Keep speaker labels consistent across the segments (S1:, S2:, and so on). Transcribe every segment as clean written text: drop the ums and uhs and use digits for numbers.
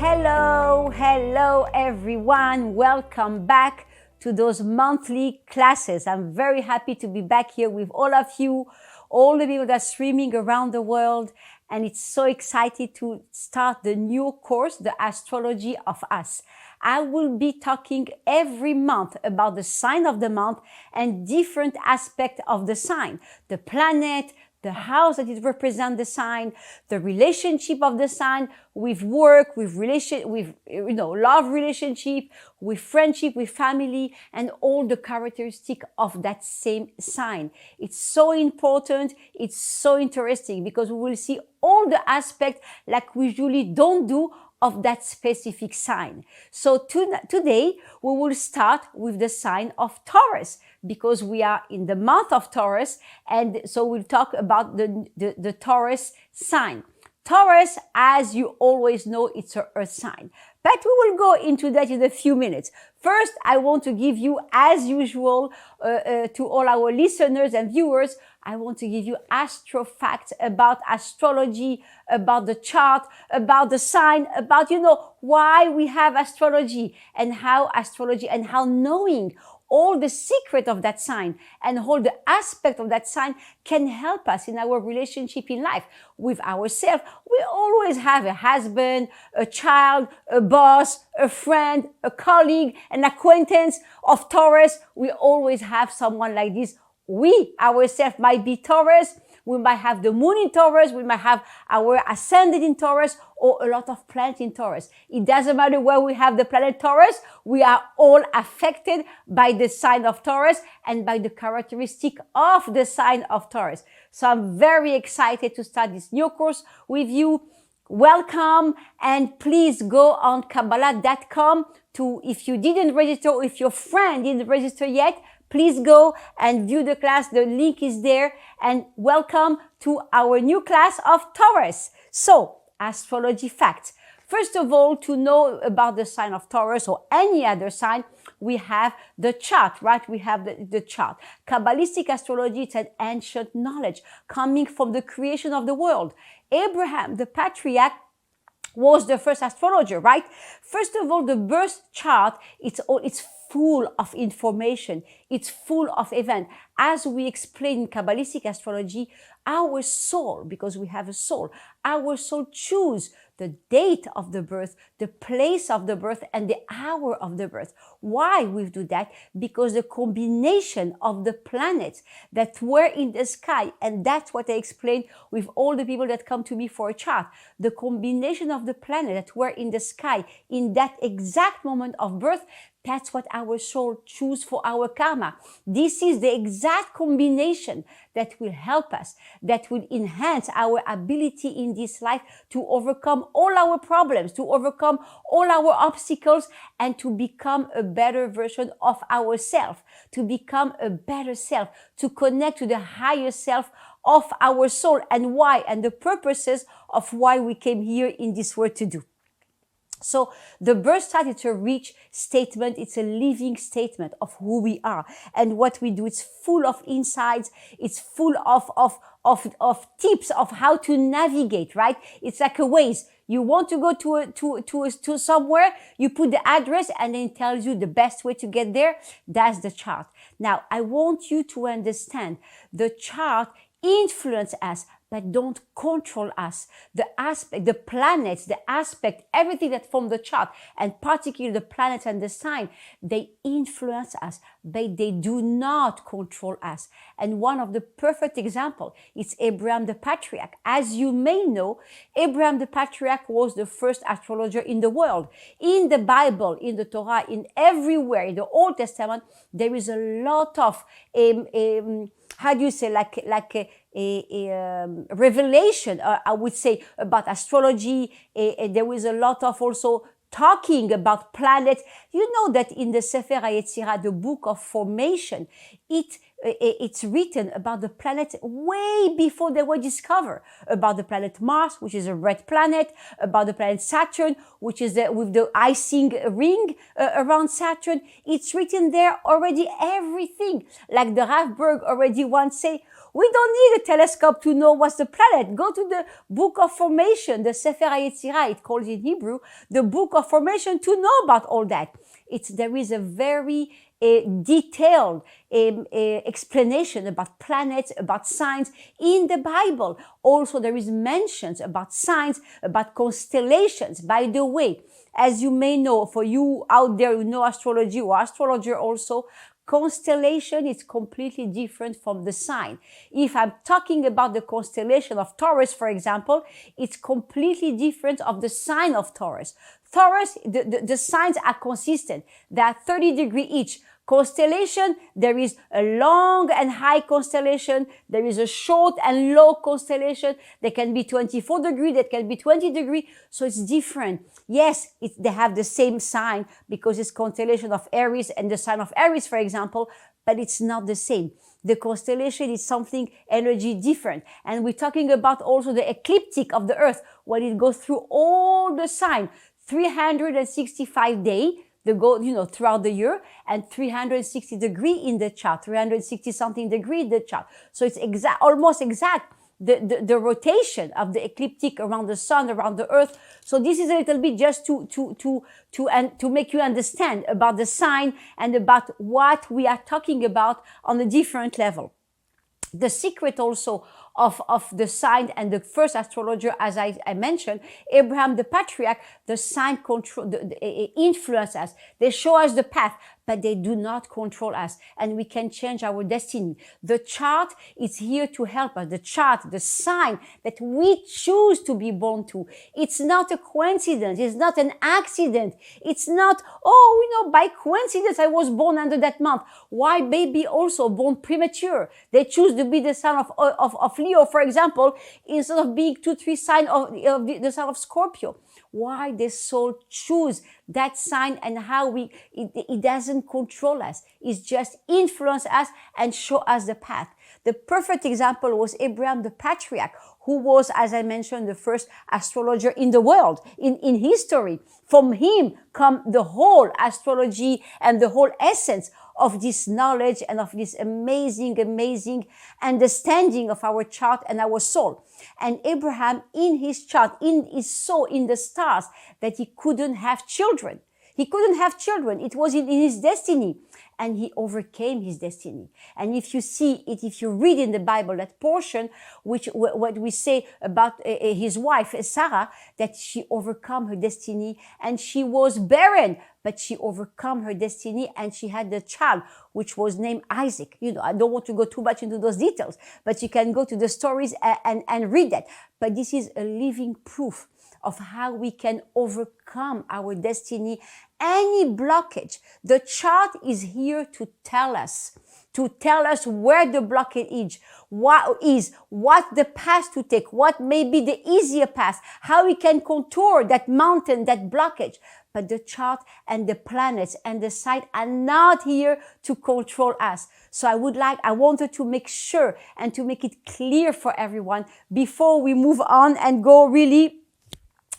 S1: Hello everyone. Welcome back to those monthly classes. I'm very happy to be back here with all of you, all the people that are streaming around the world. And it's so exciting to start the new course, the Astrology of Us. I will be talking every month about the sign of the month and different aspects of the sign, the planet, the house that it represents the sign, the relationship of the sign with work, with love relationship, with friendship, with family, and all the characteristics of that same sign. It's so important. It's so interesting because we will see all the aspects like we usually don't do of that specific sign. So today we will start with the sign of Taurus because we are in the month of Taurus, and so we'll talk about the Taurus sign. Taurus, as you always know, it's an earth sign. But we will go into that in a few minutes. First, I want to give you, as usual, to all our listeners and viewers, I want to give you astro facts about astrology, about the chart, about the sign, about, why we have astrology and how knowing all the secret of that sign and all the aspect of that sign can help us in our relationship in life with ourselves. We always have a husband, a child, a boss, a friend, a colleague, an acquaintance of Taurus. We always have someone like this. We ourselves might be Taurus. We might have the moon in Taurus. We might have our ascendant in Taurus or a lot of planets in Taurus. It doesn't matter where we have the planet Taurus. We are all affected by the sign of Taurus and by the characteristic of the sign of Taurus. So I'm very excited to start this new course with you. Welcome, and please go on Kabbalah.com if you didn't register or if your friend didn't register yet, please go and view the class. The link is there. And welcome to our new class of Taurus. So, astrology facts. First of all, to know about the sign of Taurus or any other sign, we have the chart, right? We have the chart. Kabbalistic astrology is an ancient knowledge coming from the creation of the world. Abraham, the patriarch, was the first astrologer, right? First of all, the birth chart, it's full of information. It's full of events. As we explain in Kabbalistic astrology, our soul, because we have a soul, our soul choose the date of the birth, the place of the birth, and the hour of the birth. Why we do that? Because the combination of the planets that were in the sky, and that's what I explain with all the people that come to me for a chart, the combination of the planets that were in the sky in that exact moment of birth, that's what our soul choose for our karma. This is the exact combination that will help us, that will enhance our ability in this life to overcome all our problems, to overcome all our obstacles, and to become a better version of ourselves, to become a better self, to connect to the higher self of our soul and why, and the purposes of why we came here in this world to do. So the birth chart, it's a rich statement. It's a living statement of who we are and what we do. It's full of insights. It's full of tips of how to navigate, right? It's like a Waze. You want to go to somewhere, you put the address and then it tells you the best way to get there. That's the chart. Now, I want you to understand the chart influences us, but don't control us. The aspect, the planets, the aspect, everything that forms the chart, and particularly the planets and the sign, they influence us, but they do not control us. And one of the perfect examples is Abraham the patriarch. As you may know, Abraham the patriarch was the first astrologer in the world. In the Bible, in the Torah, in everywhere, in the Old Testament, there is a lot of how do you say, like a revelation, I would say, about astrology. There is a lot of also talking about planets. You know that in the Sefer HaYetzirah, the book of formation, it it's written about the planet way before they were discovered, about the planet Mars, which is a red planet, about the planet Saturn, which is with the icing ring around Saturn. It's written there already, everything. Like the Ravberg already once say, we don't need a telescope to know what's the planet. Go to the Book of Formation, the Sefer HaYetzirah, it calls in Hebrew, the Book of Formation, to know about all that. There is a very detailed explanation about planets, about signs in the Bible. Also, there is mentions about signs, about constellations. By the way, as you may know, for you out there who know astrology or astrologer also, constellation is completely different from the sign. If I'm talking about the constellation of Taurus, for example, it's completely different of the sign of Taurus. Taurus, the signs are consistent. They are 30 degrees each. Constellation, there is a long and high constellation. There is a short and low constellation. They can be 24 degrees. They can be 20 degrees. So it's different. Yes, they have the same sign because it's constellation of Aries and the sign of Aries, for example, but it's not the same. The constellation is something energy different. And we're talking about also the ecliptic of the earth, when it goes through all the sign, 365 days. They go, throughout the year, and 360 degree in the chart, 360 something degree in the chart. So it's almost exact, the rotation of the ecliptic around the sun, around the earth. So this is a little bit just to make you understand about the sign and about what we are talking about on a different level. The secret also of the sign and the first astrologer, as I mentioned, Abraham the patriarch, the sign control, influence us. They show us the path, but they do not control us, and we can change our destiny. The chart is here to help us. The chart, the sign that we choose to be born to. It's not a coincidence. It's not an accident. It's not, by coincidence I was born under that month. Why baby also born premature? They choose to be the sign of Leo, for example, instead of being 2-3 sign of the sign of Scorpio. Why the soul choose that sign, and how it doesn't control us. It's just influence us and show us the path. The perfect example was Abraham the patriarch, who was, as I mentioned, the first astrologer in the world, in history. From him come the whole astrology and the whole essence of this knowledge and of this amazing understanding of our chart and our soul. And Abraham, in his chart, saw in the stars that he couldn't have children. He couldn't have children. It was in his destiny. And he overcame his destiny. And if you see it, if you read in the Bible that portion, what we say about his wife, Sarah, that she overcome her destiny and she was barren, but she overcome her destiny and she had the child, which was named Isaac. I don't want to go too much into those details, but you can go to the stories and read that. But this is a living proof of how we can overcome our destiny, any blockage. The chart is here to tell us where the blockage is, what the path to take, what may be the easier path, how we can contour that mountain, that blockage. But the chart and the planets and the sign are not here to control us. So I wanted to make sure and to make it clear for everyone before we move on and go really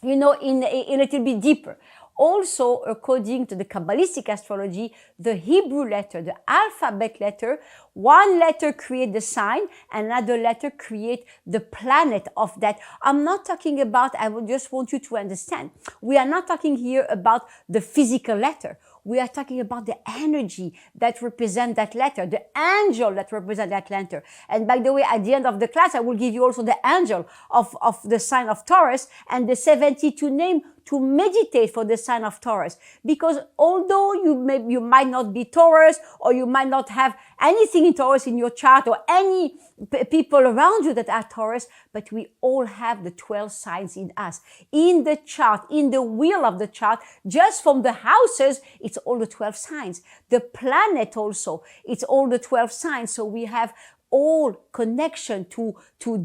S1: in a little bit deeper. Also, according to the Kabbalistic astrology, the Hebrew letter, the alphabet letter, one letter creates the sign, another letter creates the planet of that. I'm not talking about, I just want you to understand, we are not talking here about the physical letter. We are talking about the energy that represents that letter, the angel that represents that letter. And by the way, at the end of the class, I will give you also the angel of the sign of Taurus and the 72 name to meditate for the sign of Taurus. Because although you might not be Taurus, or you might not have anything in Taurus in your chart, or any people around you that are Taurus, but we all have the 12 signs in us. In the chart, in the wheel of the chart, just from the houses, it's all the 12 signs. The planet also, it's all the 12 signs. So we have all connection to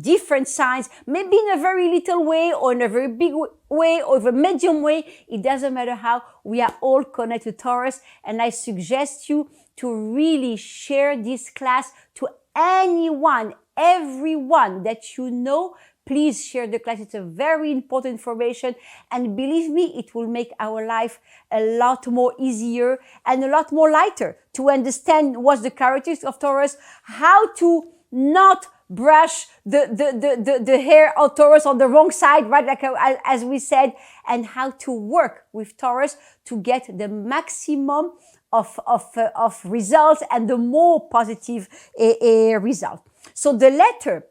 S1: different signs, maybe in a very little way or in a very big way or a medium way. It doesn't matter how, we are all connected to Taurus. And I suggest you to really share this class to anyone, everyone that you know. Please share the class. It's a very important information. And believe me, it will make our life a lot more easier and a lot more lighter to understand what's the characteristics of Taurus, how to not brush the hair of Taurus on the wrong side, right? Like as we said, and how to work with Taurus to get the maximum of results and the more positive result. So the letter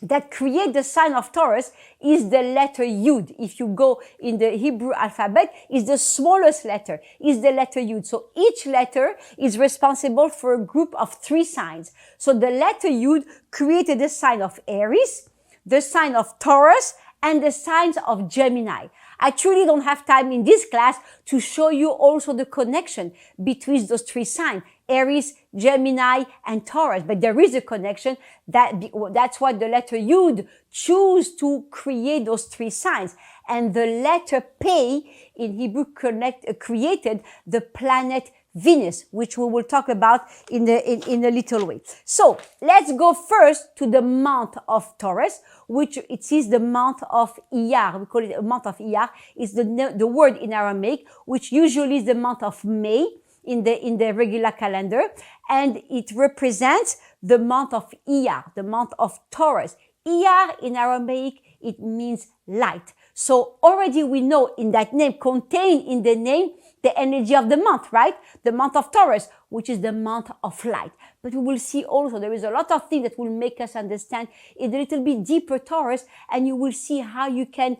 S1: that create the sign of Taurus is the letter Yud. If you go in the Hebrew alphabet, is the smallest letter, is the letter Yud. So each letter is responsible for a group of 3 signs. So the letter Yud created the sign of Aries, the sign of Taurus, and the signs of Gemini. I truly don't have time in this class to show you also the connection between those 3 signs, Aries, Gemini, and Taurus. But there is a connection. That's why the letter Yud choose to create those 3 signs. And the letter Pei in Hebrew created the planet Venus, which we will talk about in a little way. So let's go first to the month of Taurus, which it is the month of Iyar. We call it a month of Iyar. It's the word in Aramaic, which usually is the month of May in the regular calendar, and it represents the month of Iyar, the month of Taurus. Iyar in Aramaic, it means light. So already we know in that name, contained in the name, the energy of the month, right? The month of Taurus, which is the month of light. But we will see also there is a lot of things that will make us understand in a little bit deeper Taurus, and you will see how you can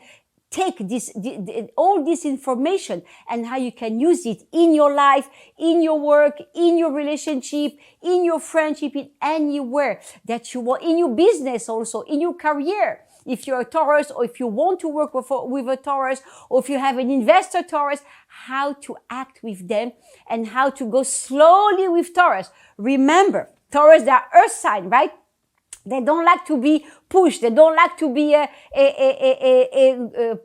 S1: take all this information and how you can use it in your life, in your work, in your relationship, in your friendship, in anywhere that you want, in your business also, in your career. If you're a Taurus, or if you want to work with a Taurus, or if you have an investor Taurus, how to act with them and how to go slowly with Taurus. Remember, Taurus, they are earth sign, right? They don't like to be pushed. They don't like to be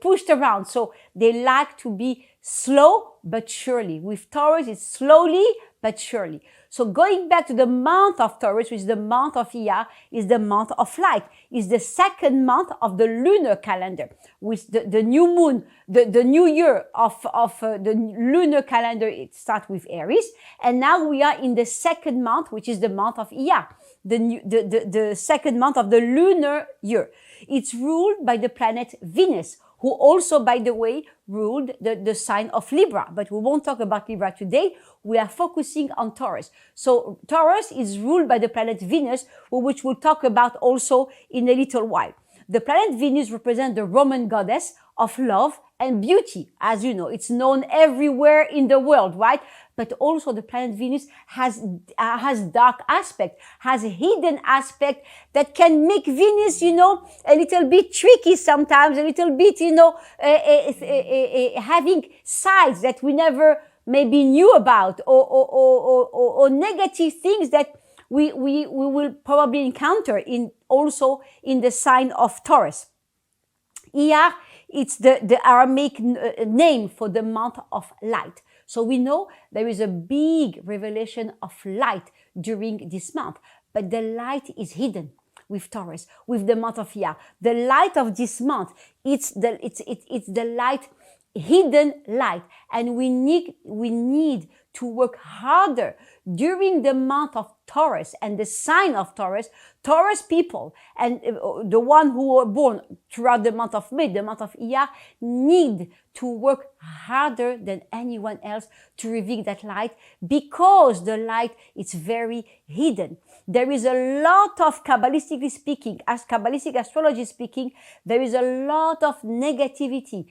S1: pushed around. So they like to be slow but surely. With Taurus, it's slowly but surely. So going back to the month of Taurus, which is the month of Iyar, is the month of light. It's the second month of the lunar calendar, with the new moon, the new year of the lunar calendar. It starts with Aries, and now we are in the second month, which is the month of Iyar, the second month of the lunar year. It's ruled by the planet Venus, who also, by the way, ruled the sign of Libra. But we won't talk about Libra today. We are focusing on Taurus. So Taurus is ruled by the planet Venus, which we'll talk about also in a little while. The planet Venus represents the Roman goddess of love and beauty. As you know, it's known everywhere in the world, right? But also the planet Venus has dark aspect, has a hidden aspect that can make Venus, you know, a little bit tricky sometimes, a little bit, you know, having sides that we never maybe knew about, or negative things that we will probably encounter also in the sign of Taurus. Iyar, it's the Aramaic name for the month of light. So we know there is a big revelation of light during this month, but the light is hidden with Taurus, with the month of Iyar. The light of this month, it's the light, hidden light, and we need to work harder during the month of Taurus and the sign of Taurus. Taurus people and the one who were born throughout the month of May, the month of Iyar, need to work harder than anyone else to reveal that light, because the light is very hidden. There is a lot of, Kabbalistically speaking, as Kabbalistic Astrology speaking, there is a lot of negativity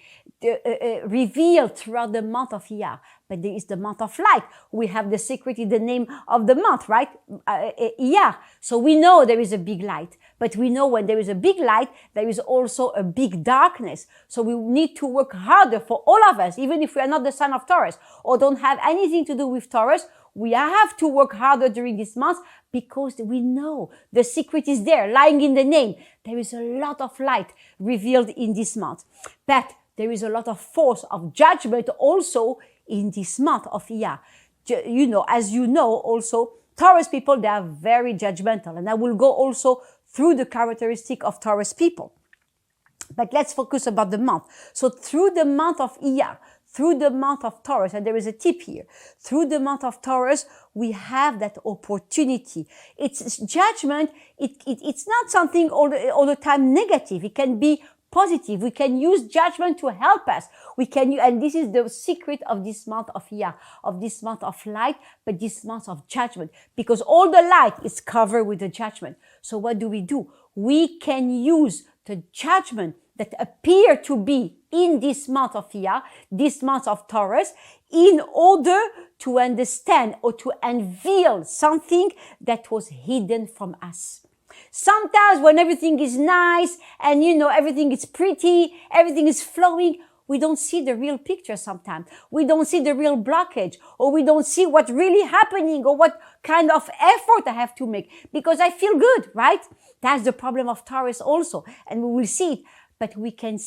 S1: revealed throughout the month of Iyar. But there is the month of light. We have the secret in the name of the month, right? Iyar. So we know there is a big light. But we know when there is a big light, there is also a big darkness. So we need to work harder for all of us, even if we are not the sign of Taurus or don't have anything to do with Taurus. We have to work harder during this month, because we know the secret is there, lying in the name. There is a lot of light revealed in this month. But there is a lot of force of judgment also in this month of Iyar. as you know also, Taurus people, they are very judgmental. And I will go also through the characteristic of Taurus people. But let's focus about the month. So through the month of Iyar, through the month of Taurus, and there is a tip here, through the month of Taurus, we have that opportunity. It's judgment. It's not something all the time negative. It can be positive. We can use judgment to help us. And this is the secret of this month of Iyar, of this month of light, but this month of judgment, because all the light is covered with the judgment. So what do? We can use the judgment that appear to be in this month of Iyar, this month of Taurus, in order to understand or to unveil something that was hidden from us. Sometimes when everything is nice and everything is pretty, everything is flowing, we don't see the real picture sometimes. We don't see the real blockage, or we don't see what's really happening, or what kind of effort I have to make because I feel good, right? That's the problem of Taurus also, and we will see it. But we can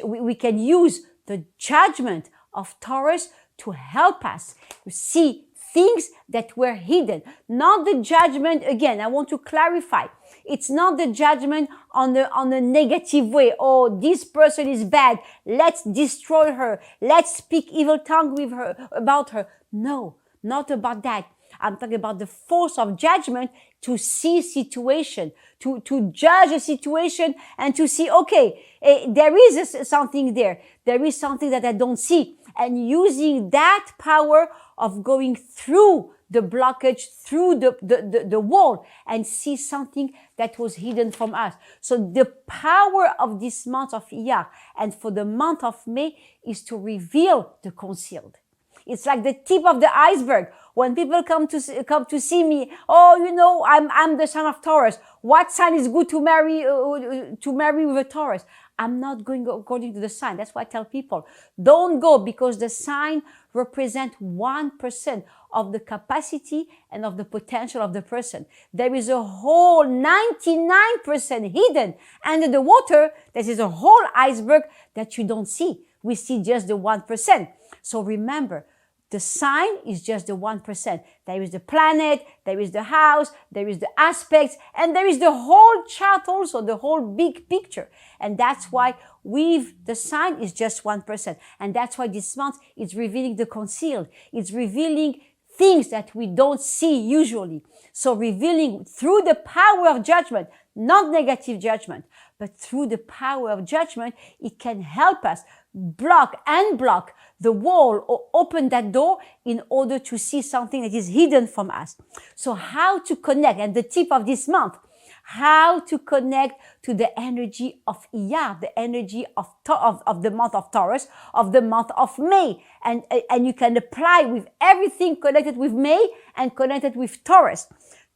S1: we can use the judgment of Taurus to help us see things that were hidden. Not the judgment, again, I want to clarify. It's not the judgment on a negative way. Oh, this person is bad. Let's destroy her. Let's speak evil tongue with her, about her. No, not about that. I'm talking about the force of judgment to see situation, to judge a situation and to see, okay, there is something there. There is something that I don't see. And using that power of going through the blockage, through the wall, and see something that was hidden from us. So the power of this month of Iyar and for the month of May is to reveal the concealed. It's like the tip of the iceberg. When people come to see me, oh, I'm the sign of Taurus. What sign is good to marry with a Taurus? I'm not going according to the sign. That's why I tell people, don't go, because the sign represents 1% of the capacity and of the potential of the person. There is a whole 99% hidden under the water. There is a whole iceberg that you don't see. We see just the 1%. So remember, the sign is just the 1%. There is the planet, there is the house, there is the aspects, and there is the whole chart also, the whole big picture. And that's why the sign is just 1%. And that's why this month is revealing the concealed. It's revealing things that we don't see usually. So revealing through the power of judgment, not negative judgment, but through the power of judgment, it can help us unblock the wall or open that door in order to see something that is hidden from us. So how to connect, and the tip of this month, how to connect to the energy of Iyar, the energy of the month of Taurus, of the month of May. And you can apply with everything connected with May and connected with Taurus.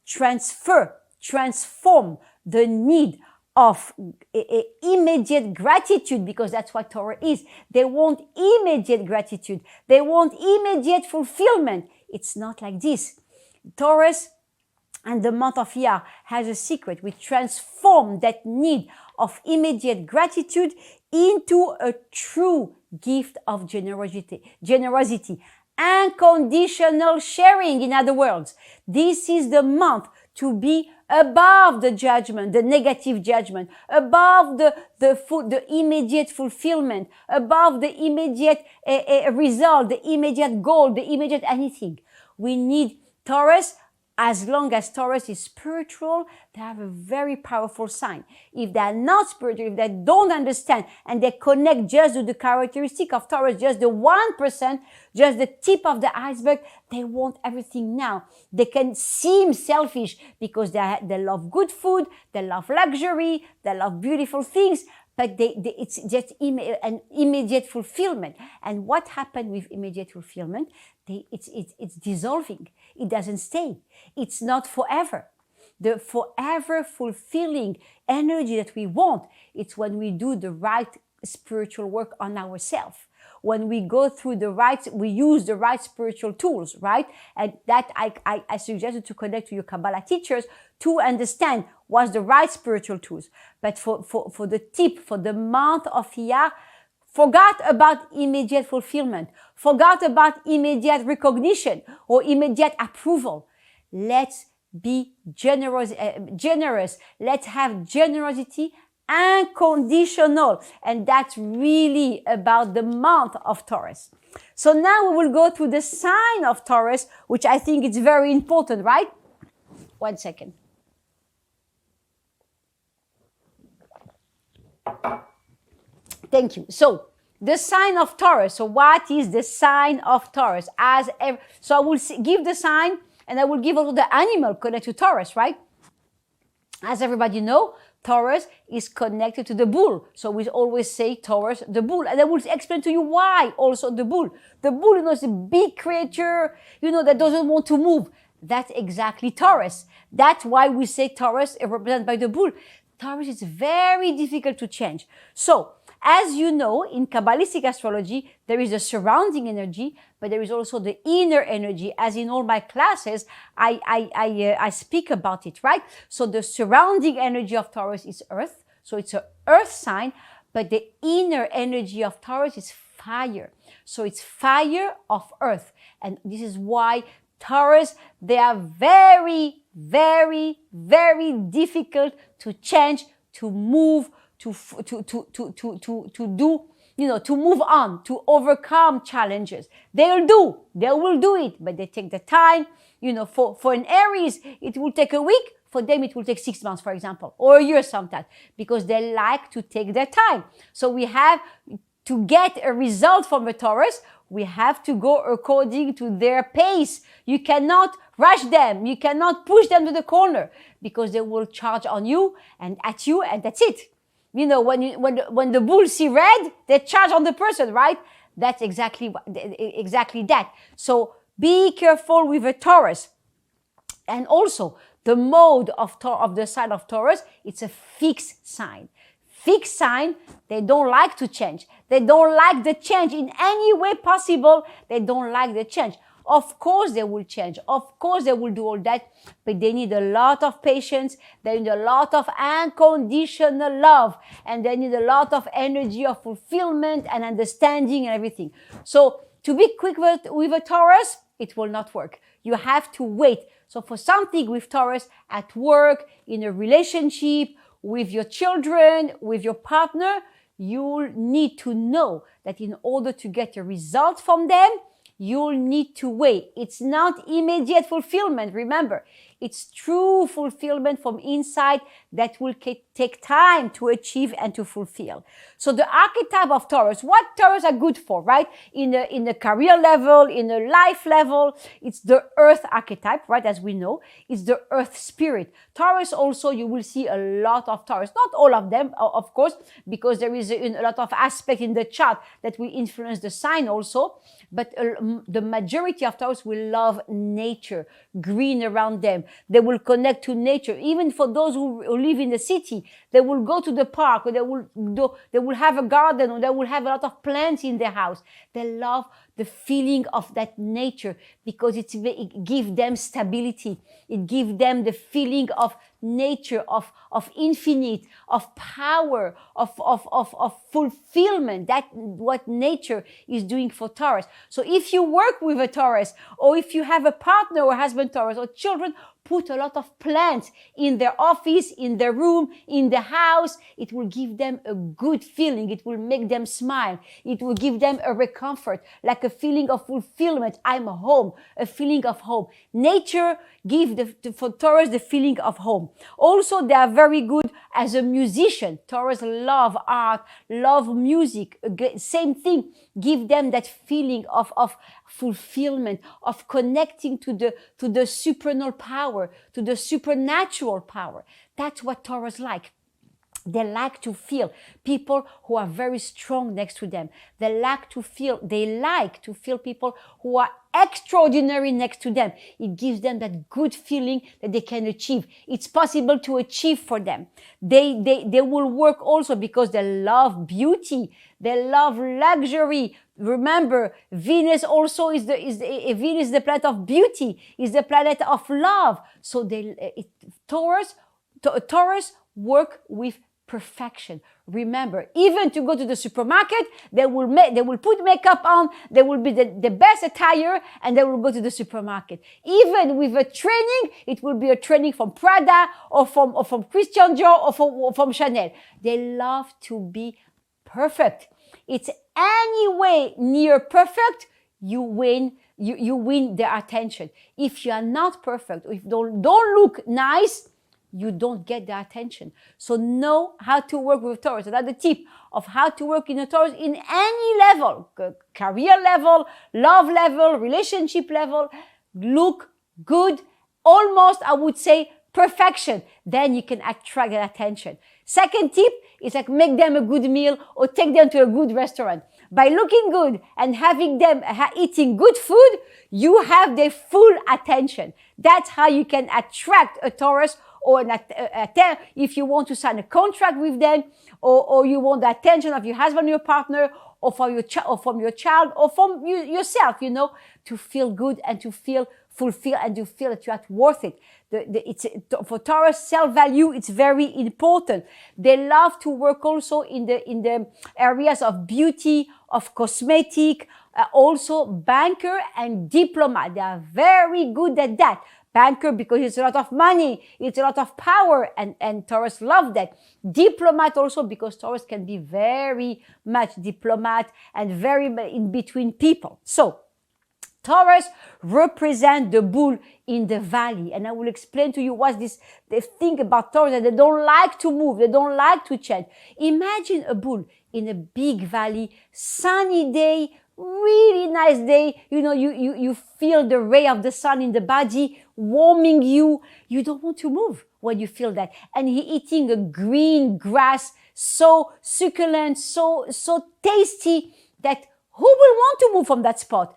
S1: Transform the need of immediate gratitude, because that's what Taurus is. They want immediate gratitude. They want immediate fulfillment. It's not like this. Taurus and the month of Iyar has a secret. We transform that need of immediate gratitude into a true gift of generosity, unconditional sharing. In other words, this is the month to be above the judgment, the negative judgment, above the immediate fulfillment, above the immediate result, the immediate goal, the immediate anything. We need Taurus. As long as Taurus is spiritual, they have a very powerful sign. If they are not spiritual, if they don't understand, and they connect just to the characteristic of Taurus, just the 1%, just the tip of the iceberg, they want everything now. They can seem selfish because they love good food, they love luxury, they love beautiful things, but it's just an immediate fulfillment. And what happened with immediate fulfillment? It's dissolving. It doesn't stay. It's not forever. The forever fulfilling energy that we want, it's when we do the right spiritual work on ourselves. When we go through we use the right spiritual tools, right? And that I suggested to connect to your Kabbalah teachers to understand what's the right spiritual tools. But for the tip, for the month of Iyar, forgot about immediate fulfillment, forgot about immediate recognition or immediate approval. Let's be generous. Let's have generosity unconditional. And that's really about the month of Taurus. So now we will go to the sign of Taurus, which I think is very important, right? 1 second. Thank you. So the sign of Taurus. So what is the sign of Taurus? So I will give the sign, and I will give also the animal connected to Taurus, right? As everybody know, Taurus is connected to the bull. So we always say Taurus, the bull. And I will explain to you why also the bull. The bull, is a big creature, that doesn't want to move. That's exactly Taurus. That's why we say Taurus is represented by the bull. Taurus is very difficult to change. So, as you know, in Kabbalistic Astrology, there is a surrounding energy, but there is also the inner energy. As in all my classes, I speak about it, right? So the surrounding energy of Taurus is Earth. So it's an Earth sign, but the inner energy of Taurus is fire. So it's fire of Earth. And this is why Taurus, they are very, very, very difficult to change, to move, to do, to move on, to overcome challenges. They will do it, but they take the time. For an Aries, it will take a week. For them, it will take 6 months, for example, or a year sometimes, because they like to take their time. So we have to get a result from a Taurus. We have to go according to their pace. You cannot rush them. You cannot push them to the corner, because they will charge on you and at you, and that's it. When the bulls see red, they charge on the person, right? That's exactly that. So be careful with a Taurus. And also, the mode of the sign of Taurus, it's a fixed sign. Fixed sign, they don't like to change. They don't like the change in any way possible. They don't like the change. Of course they will change. Of course they will do all that, but they need a lot of patience. They need a lot of unconditional love, and they need a lot of energy of fulfillment and understanding and everything. So to be quick with a Taurus, it will not work. You have to wait. So for something with Taurus at work, in a relationship, with your children, with your partner, you'll need to know that in order to get a result from them, you'll need to wait. It's not immediate fulfillment, remember. It's true fulfillment from inside that will take time to achieve and to fulfill. So the archetype of Taurus, what Taurus are good for, right? In the career level, in the life level, it's the earth archetype, right? As we know, it's the earth spirit. Taurus also, you will see a lot of Taurus. Not all of them, of course, because there is a lot of aspect in the chart that will influence the sign also. But the majority of Taurus will love nature, green around them. They will connect to nature. Even for those who live in the city, they will go to the park, or they will have a garden, or they will have a lot of plants in their house. They love the feeling of that nature because it gives them stability. It gives them the feeling of nature, of infinite, of power, of fulfillment. That's what nature is doing for Taurus. So if you work with a Taurus, or if you have a partner or husband Taurus, or children, put a lot of plants in their office, in their room, in the house. It will give them a good feeling. It will make them smile. It will give them a recomfort, like a feeling of fulfillment. I'm home, a feeling of home. Nature gives for Taurus the feeling of home. Also, they are very good as a musician. Taurus love art, love music. Same thing. Give them that feeling of fulfillment, of connecting to the supernal power, to the supernatural power. That's what Taurus like. They like to feel people who are very strong next to them. They like to feel people who are extraordinary next to them. It gives them that good feeling that they can achieve. It's possible to achieve for them. They will work also because they love beauty. They love luxury. Remember, Venus also is the planet of beauty, is the planet of love. So Taurus work with perfection. Remember, even to go to the supermarket, they will put makeup on, they will be the best attire, and they will go to the supermarket. Even with a training, it will be a training from Prada or from Christian Dior or from Chanel. They love to be perfect. It's any way near perfect, you win. You win their attention. If you are not perfect, if you don't look nice, you don't get their attention. So know how to work with Taurus. Another tip of how to work in a Taurus in any level, career level, love level, relationship level, look good, almost, I would say, perfection. Then you can attract their attention. Second tip is like make them a good meal or take them to a good restaurant. By looking good and having them eating good food, you have their full attention. That's how you can attract a Taurus, or if you want to sign a contract with them, or you want the attention of your husband, your partner, or from your child, or from yourself, to feel good and to feel fulfilled and to feel that you are worth it. For Taurus, self-value, it's very important. They love to work also in the areas of beauty, of cosmetic, also banker and diplomat. They are very good at that. Banker, because it's a lot of money, it's a lot of power, and Taurus love that. Diplomat also, because Taurus can be very much diplomat and very in between people. So Taurus represent the bull in the valley, and I will explain to you what they think about Taurus, that they don't like to move, they don't like to change. Imagine a bull in a big valley, sunny day, really nice day, you feel the ray of the sun in the body warming you. You don't want to move when you feel that. And he eating a green grass, so succulent, so tasty, that who will want to move from that spot?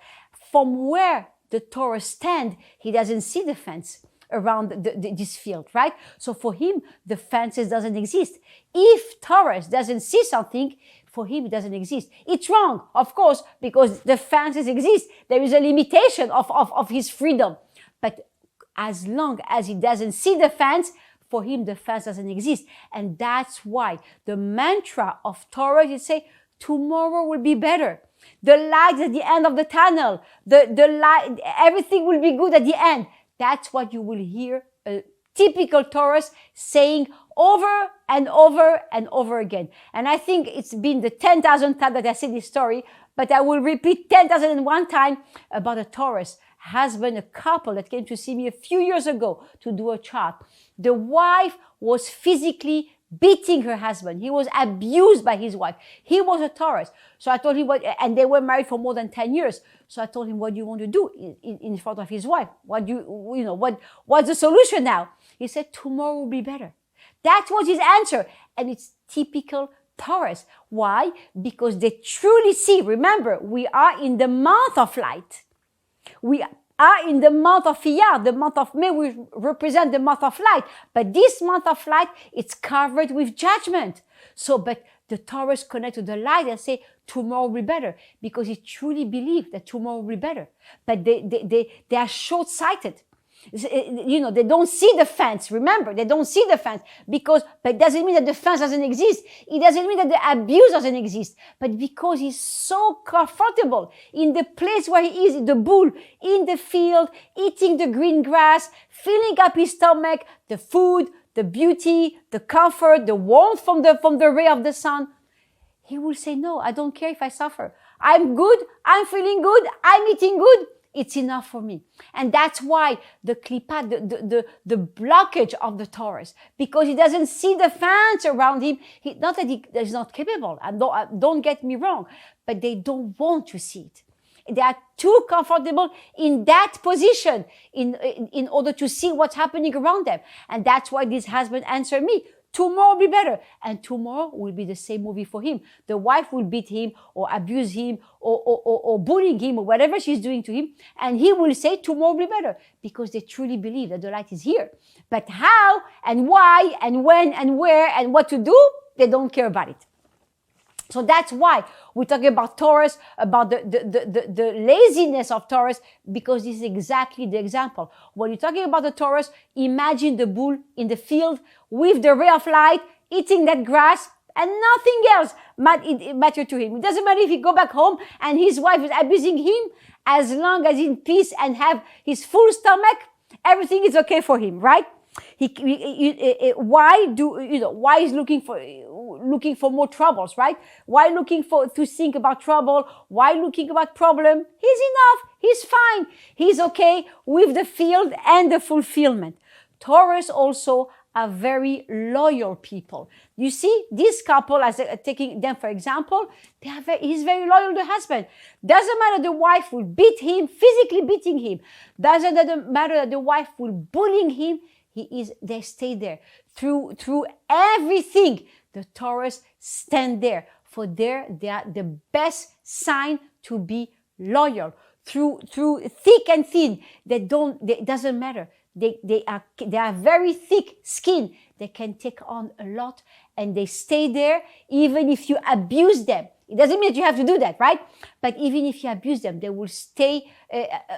S1: From where the Taurus stand, he doesn't see the fence around this field, right? So for him, the fences doesn't exist. If Taurus doesn't see something, for him, it doesn't exist. It's wrong, of course, because the fences exist. There is a limitation of his freedom. But as long as he doesn't see the fence, for him, the fence doesn't exist. And that's why the mantra of Taurus is say, tomorrow will be better. The light at the end of the tunnel, the light, everything will be good at the end. That's what you will hear a typical Taurus saying over and over and over again. And I think it's been the 10,000th time that I say this story, but I will repeat 10,001 times about a Taurus husband, a couple that came to see me a few years ago to do a chart. The wife was physically beating her husband. He was abused by his wife. He was a Taurus. So I told him and they were married for more than 10 years. So I told him, what do you want to do in front of his wife? What's the solution now? He said, tomorrow will be better. That was his answer. And it's typical Taurus. Why? Because they truly see, remember, we are in the month of light. We are in the month of Iyar, the month of May, we represent the month of light. But this month of light, it's covered with judgment. So, but the Taurus connect to the light and say, tomorrow will be better, because he truly believes that tomorrow will be better. But they are short-sighted. They don't see the fence. Remember, they don't see the fence but it doesn't mean that the fence doesn't exist. It doesn't mean that the abuse doesn't exist. But because he's so comfortable in the place where he is, the bull, in the field, eating the green grass, filling up his stomach, the food, the beauty, the comfort, the warmth from the ray of the sun, he will say, no, I don't care if I suffer. I'm good. I'm feeling good. I'm eating good. It's enough for me. And that's why the klipa, the blockage of the Taurus, because he doesn't see the fence around him. Not that he is not capable, and don't get me wrong, but they don't want to see it. They are too comfortable in that position in order to see what's happening around them. And that's why this husband answered me, tomorrow will be better. And tomorrow will be the same movie for him. The wife will beat him or abuse him or bullying him or whatever she's doing to him. And he will say tomorrow will be better, because they truly believe that the light is here. But how and why and when and where and what to do, they don't care about it. So that's why we're talking about Taurus, about the laziness of Taurus, because this is exactly the example. When you're talking about the Taurus, imagine the bull in the field with the ray of light, eating that grass, and nothing else matters to him. It doesn't matter if he go back home and his wife is abusing him, as long as he's in peace and have his full stomach, everything is okay for him, right? Why is looking for more troubles, right? Why looking to think about trouble? Why looking about problem? He's enough. He's fine. He's okay with the field and the fulfillment. Taurus also are very loyal people. You see, this couple, as taking them for example, he's very loyal to the husband. Doesn't matter the wife will beat him, physically beating him. Doesn't matter that the wife will bullying him. They stay there through everything. The Taurus stand there. For they are the best sign to be loyal through thick and thin. It doesn't matter. They are very thick skin. They can take on a lot, and they stay there even if you abuse them. It doesn't mean that you have to do that, right? But even if you abuse them, they will stay.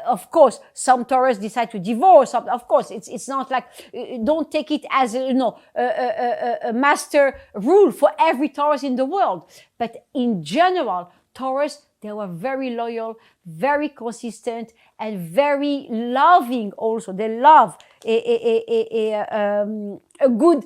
S1: Of course, some Taurus decide to divorce. Of course, it's not like, don't take it as a master rule for every Taurus in the world. But in general, Taurus, they were very loyal, very consistent, and very loving also. They love a good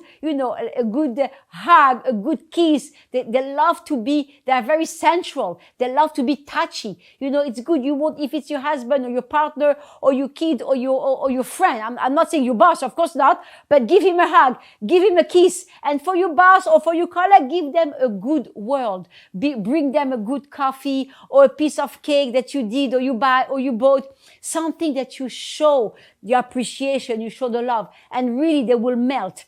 S1: hug, a good kiss. They love to be, they are very sensual. They love to be touchy. It's good. You won't, if it's your husband or your partner or your kid or your friend. I'm not saying your boss, of course not, but give him a hug, give him a kiss. And for your boss or for your colleague, give them a good word. Bring them a good coffee or a piece of cake that you did or you buy or you bought. Something that you show the appreciation, you show the love, and really they will melt.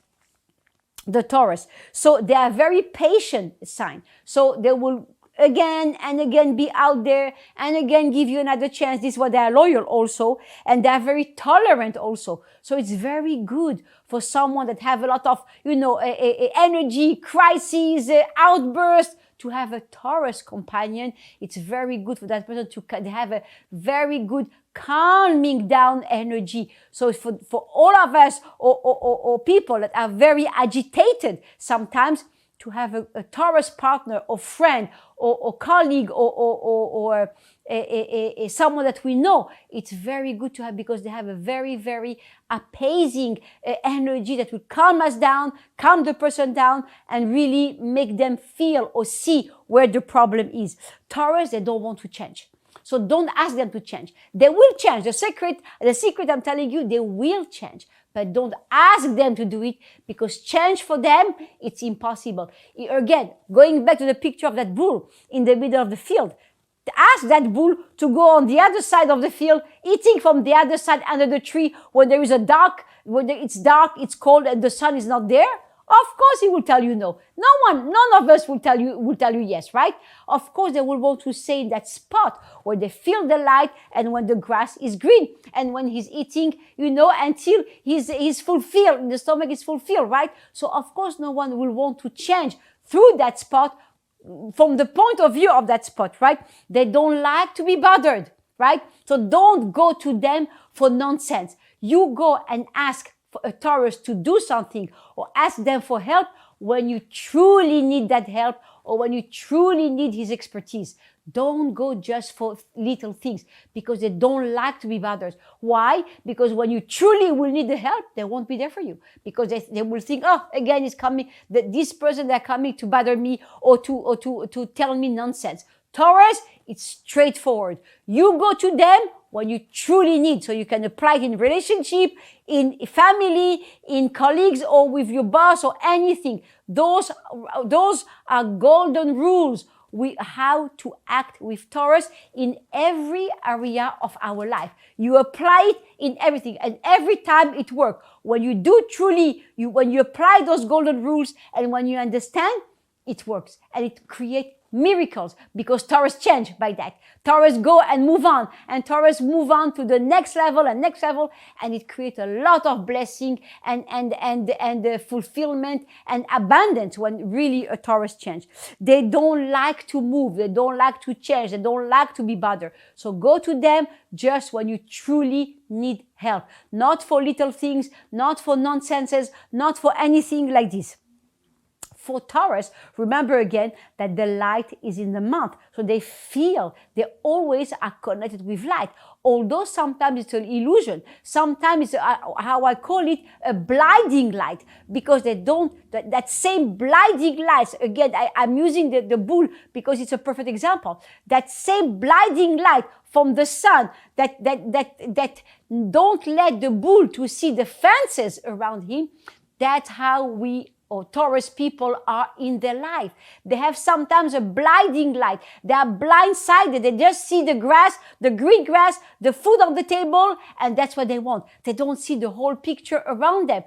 S1: The Taurus. So they are very patient sign. So they will again and again be out there and again give you another chance. This is why they are loyal also. And they are very tolerant also. So it's very good for someone that have a lot of, energy, crises, outbursts. To have a Taurus companion, it's very good for that person to have a very good calming down energy. So for all of us or people that are very agitated sometimes, to have a Taurus partner or friend or colleague or someone that we know, it's very good to have, because they have a very, very appeasing energy that will calm us down, calm the person down, and really make them feel or see where the problem is. Taurus, they don't want to change. So don't ask them to change. They will change. The secret I'm telling you, they will change. But don't ask them to do it, because change for them, it's impossible. Again, going back to the picture of that bull in the middle of the field, ask that bull to go on the other side of the field, eating from the other side under the tree when there is when it's dark, it's cold, and the sun is not there. Of course, he will tell you no. None of us will tell you yes, right? Of course, they will want to stay in that spot where they feel the light and when the grass is green and when he's eating, until he's fulfilled, the stomach is fulfilled, right? So, of course, no one will want to change through that spot from the point of view of that spot, right? They don't like to be bothered, right? So don't go to them for nonsense. You go and ask for a Taurus to do something or ask them for help when you truly need that help or when you truly need his expertise. Don't go just for little things, because they don't like to be bothered. Why? Because when you truly will need the help, they won't be there for you, because they will think, oh, again, it's coming, this person, they're coming to bother me or to tell me nonsense. Taurus, it's straightforward. You go to them when you truly need, so you can apply it in relationship, in family, in colleagues, or with your boss or anything. Those are golden rules. How to act with Taurus in every area of our life. You apply it in everything, and every time it works. When you do truly, when you apply those golden rules, and when you understand, it works, and it creates miracles, because Taurus change by that. Taurus go and move on, and Taurus move on to the next level, and it creates a lot of blessing and fulfillment and abundance when really a Taurus change. They don't like to move, they don't like to change, they don't like to be bothered. So go to them just when you truly need help, not for little things, not for nonsenses, not for anything like this. for Taurus, remember again that the light is in the month. So they feel they always are connected with light. Although sometimes it's an illusion. Sometimes it's how I call it a blinding light, because they don't, that same blinding light, again, I'm using the bull because it's a perfect example. That same blinding light from the sun that don't let the bull to see the fences around him. That's how we, or Taurus people, are in their life. They have sometimes a blinding light. They are blindsided. They just see the grass, the green grass, the food on the table, and that's what they want. They don't see the whole picture around them,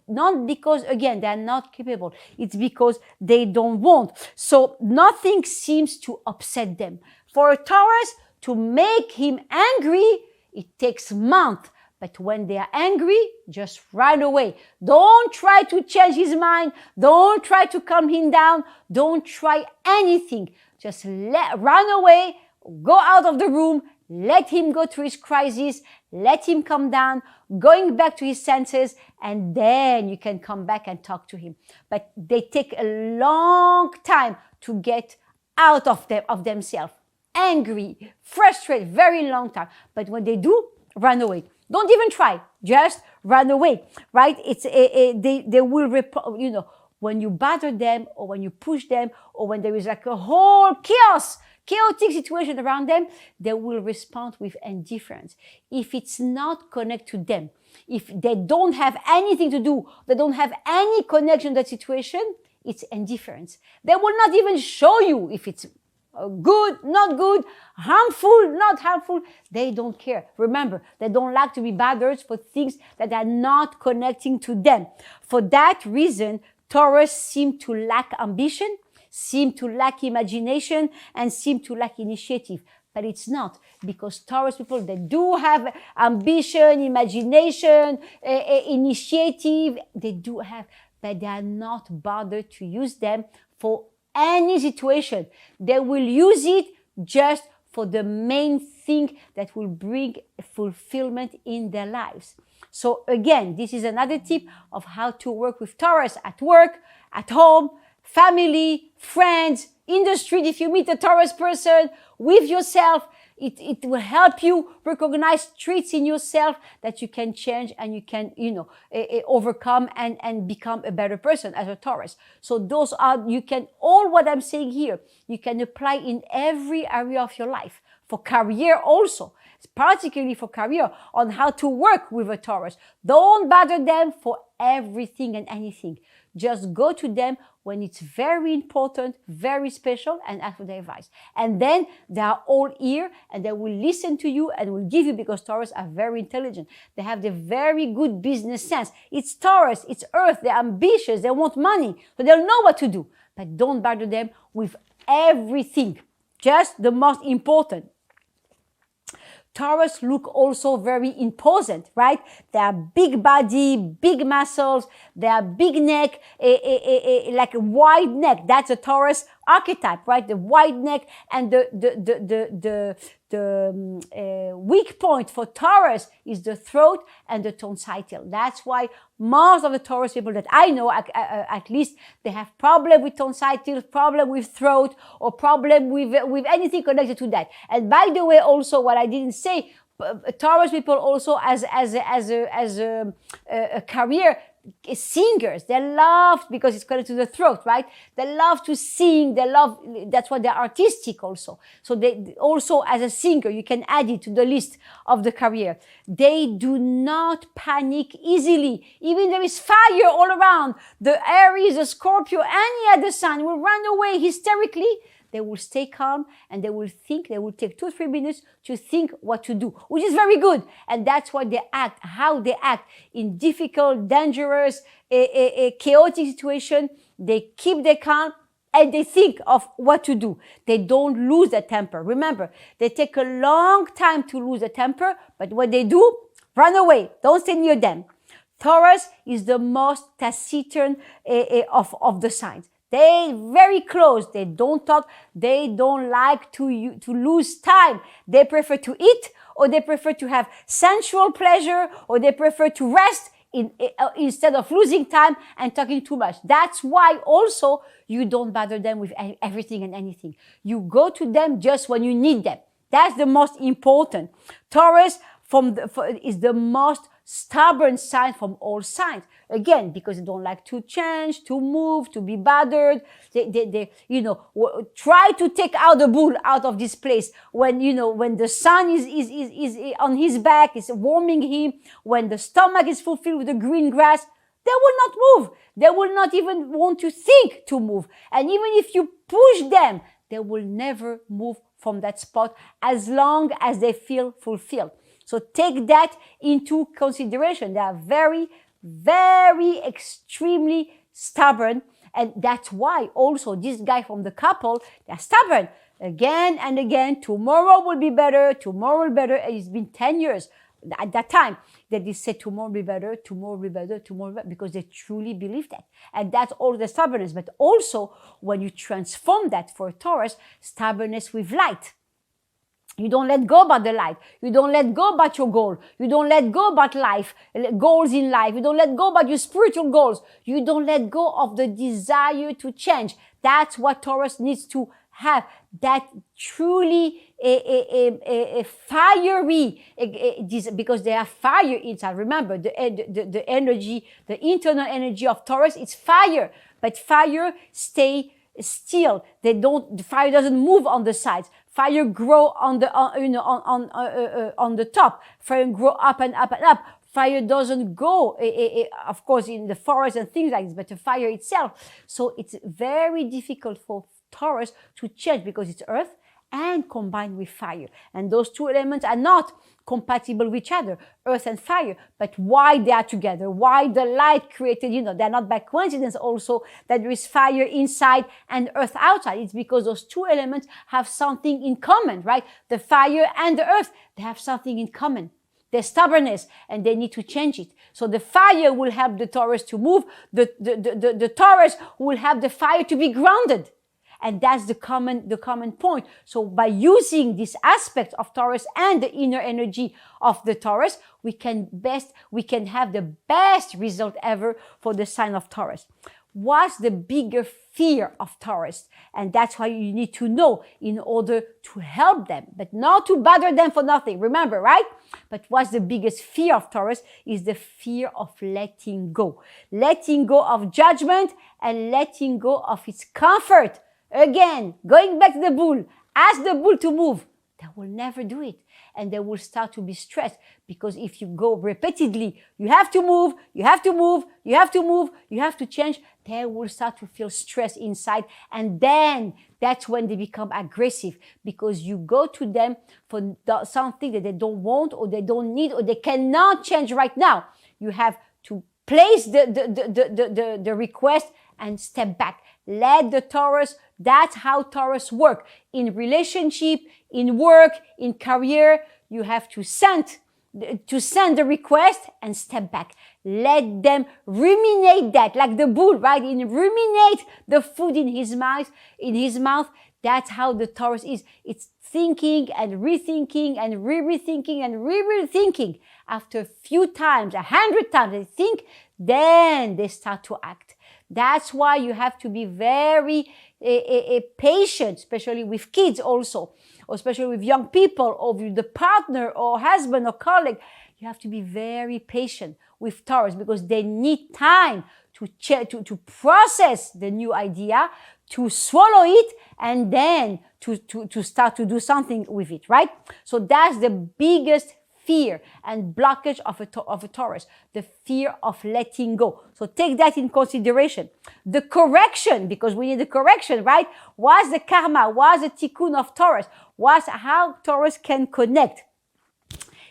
S1: not because, again, they are not capable. It's because they don't want. So nothing seems to upset them. For a Taurus, to make him angry, it takes months. But when they are angry, just run away. Don't try to change his mind. Don't try to calm him down. Don't try anything. Just run away, go out of the room, let him go through his crisis, let him calm down, going back to his senses, and then you can come back and talk to him. But they take a long time to get out of themselves. Angry, frustrated, very long time. But when they do, run away. Don't even try. Just run away, right? They will, when you bother them or when you push them or when there is like a whole chaotic situation around them, they will respond with indifference. If it's not connected to them, if they don't have anything to do, they don't have any connection to that situation, it's indifference. They will not even show you if it's good, not good, harmful, not harmful. They don't care. Remember, they don't like to be bothered for things that are not connecting to them. For that reason, Taurus seem to lack ambition, seem to lack imagination, and seem to lack initiative. But it's not, because Taurus people, they do have ambition, imagination, initiative. They do have, but they are not bothered to use them for any situation. They will use it just for the main thing that will bring fulfillment in their lives. So again, this is another tip of how to work with Taurus at work, at home, family, friends, in the street. If you meet a Taurus person, with yourself, it will help you recognize traits in yourself that you can change and you can, overcome and become a better person as a Taurus. So those are, all what I'm saying here, you can apply in every area of your life. For career also, particularly for career, on how to work with a Taurus. Don't bother them for everything and anything. Just go to them when it's very important, very special, and ask for their advice. And then they are all ear and they will listen to you and will give you, because Taurus are very intelligent. They have the very good business sense. It's Taurus, it's Earth, they're ambitious, they want money, so they'll know what to do. But don't bother them with everything, just the most important. Taurus look also very imposant, right? They are big body, big muscles, they are big neck, like a wide neck. That's a Taurus archetype, right? The wide neck, and the weak point for Taurus is the throat and the tonsillitis. That's why most of the Taurus people that I know, at least, they have problem with tonsillitis, problem with throat, or problem with anything connected to that. And by the way, also what I didn't say, Taurus people also as a career, singers, they love, because it's connected to the throat, right? They love to sing, that's why they're artistic also. So they also, as a singer, you can add it to the list of the career. They do not panic easily. Even there is fire all around, the Aries, the Scorpio, any other sign will run away hysterically. They will stay calm and they will think, they will take 2 or 3 minutes to think what to do, which is very good. And that's why they act, how they act in difficult, dangerous, chaotic situation. They keep their calm and they think of what to do. They don't lose their temper. Remember, they take a long time to lose their temper, but what they do, run away. Don't stay near them. Taurus is the most taciturn of the signs. They very close. They don't talk. They don't like to lose time. They prefer to eat, or they prefer to have sensual pleasure, or they prefer to rest instead of losing time and talking too much. That's why also you don't bother them with everything and anything. You go to them just when you need them. That's the most important. Taurus is the most stubborn sign from all signs. Again, because they don't like to change, to move, to be bothered. They try to take out the bull out of this place when the sun is on his back, is warming him, when the stomach is fulfilled with the green grass. They will not move. They will not even want to think to move. And even if you push them, they will never move from that spot as long as they feel fulfilled. So take that into consideration. They are very, very extremely stubborn. And that's why also this guy from the couple, they're stubborn. Again and again, tomorrow will be better, tomorrow will be better. And it's been 10 years at that time that they said tomorrow will be better, tomorrow will be better, tomorrow will be better, because they truly believe that. And that's all the stubbornness. But also when you transform that for Taurus, stubbornness with light. You don't let go about the light. You don't let go about your goal. You don't let go about life, goals in life. You don't let go about your spiritual goals. You don't let go of the desire to change. That's what Taurus needs to have. That truly a fiery, because they have fire inside. Remember, the energy, the internal energy of Taurus, it's fire. But fire stay still. The fire doesn't move on the sides. Fire grow on the top. Fire grow up and up and up. Fire doesn't go, of course, in the forest and things like this, but the fire itself. So it's very difficult for Taurus to change because it's earth and combined with fire. And those two elements are not compatible with each other, earth and fire. But why they are together, why the light created, they're not by coincidence also that there is fire inside and earth outside. It's because those two elements have something in common, right? The fire and the earth, they have something in common. Their stubbornness, and they need to change it. So the fire will help the Taurus to move. The Taurus will have the fire to be grounded. And that's the common point. So by using this aspect of Taurus and the inner energy of the Taurus, we can have the best result ever for the sign of Taurus. What's the bigger fear of Taurus? And that's why you need to know in order to help them, but not to bother them for nothing. Remember, right? But what's the biggest fear of Taurus is the fear of letting go. Letting go of judgment and letting go of its comfort. Again, going back to the bull, ask the bull to move. They will never do it. And they will start to be stressed because if you go repeatedly, you have to move, you have to move, you have to move, you have to change, they will start to feel stress inside. And then that's when they become aggressive because you go to them for something that they don't want or they don't need or they cannot change right now. You have to place the request and step back. Let the Taurus, that's how Taurus work. In relationship, in work, in career, you have to send the request and step back. Let them ruminate that, like the bull, right? Ruminate the food in his mouth. That's how the Taurus is. It's thinking and rethinking and rethinking and rethinking. After a few times, 100 times, they think, then they start to act. That's why you have to be very patient, especially with kids also, or especially with young people, or with the partner or husband or colleague. You have to be very patient with Taurus because they need time to process the new idea, to swallow it, and then to start to do something with it, right? So that's the biggest fear and blockage of a Taurus, the fear of letting go. So take that in consideration. The correction, because we need the correction, right? What's the karma? What's the tikkun of Taurus? What's how Taurus can connect?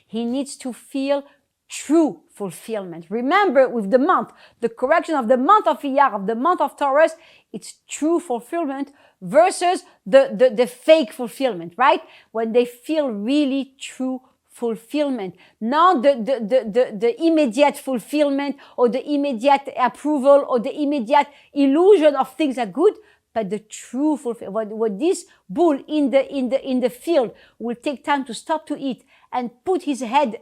S1: He needs to feel true fulfillment. Remember, with the month, the correction of the month of Iyar, of the month of Taurus, it's true fulfillment versus the fake fulfillment, right? When they feel really true fulfillment, not the immediate fulfillment or the immediate approval or the immediate illusion of things are good, but the true fulfillment. What this bull in the field will take time to stop to eat and put his head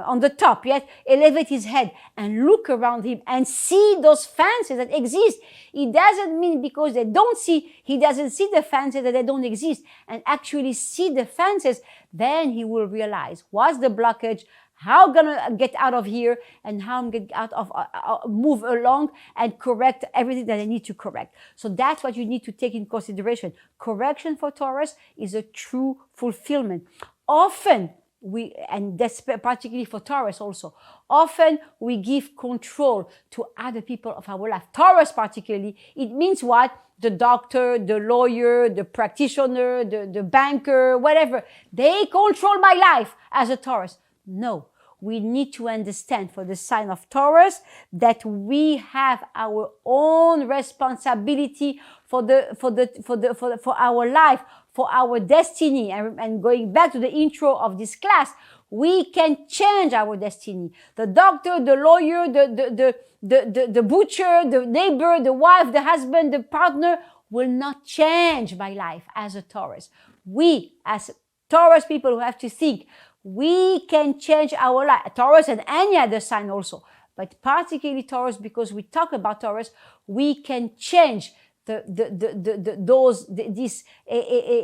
S1: on the top, yet elevate his head and look around him and see those fences that exist. It doesn't mean because they don't see, he doesn't see the fences that they don't exist, and actually see the fences, then he will realize what's the blockage, how I'm gonna get out of here, and how I'm gonna get out of, move along and correct everything that I need to correct. So that's what you need to take in consideration. Correction for Taurus is a true fulfillment. Often and that's particularly for Taurus also, often we give control to other people of our life. Taurus particularly, it means what? The doctor, the lawyer, the practitioner, the banker, whatever. They control my life as a Taurus. No, we need to understand for the sign of Taurus that we have our own responsibility for our life, for our destiny. And going back to the intro of this class, we can change our destiny. The doctor, the lawyer, the butcher, the neighbor, the wife, the husband, the partner will not change my life as a Taurus. We, as Taurus people who have to think, we can change our life. Taurus and any other sign also, but particularly Taurus, because we talk about Taurus, we can change this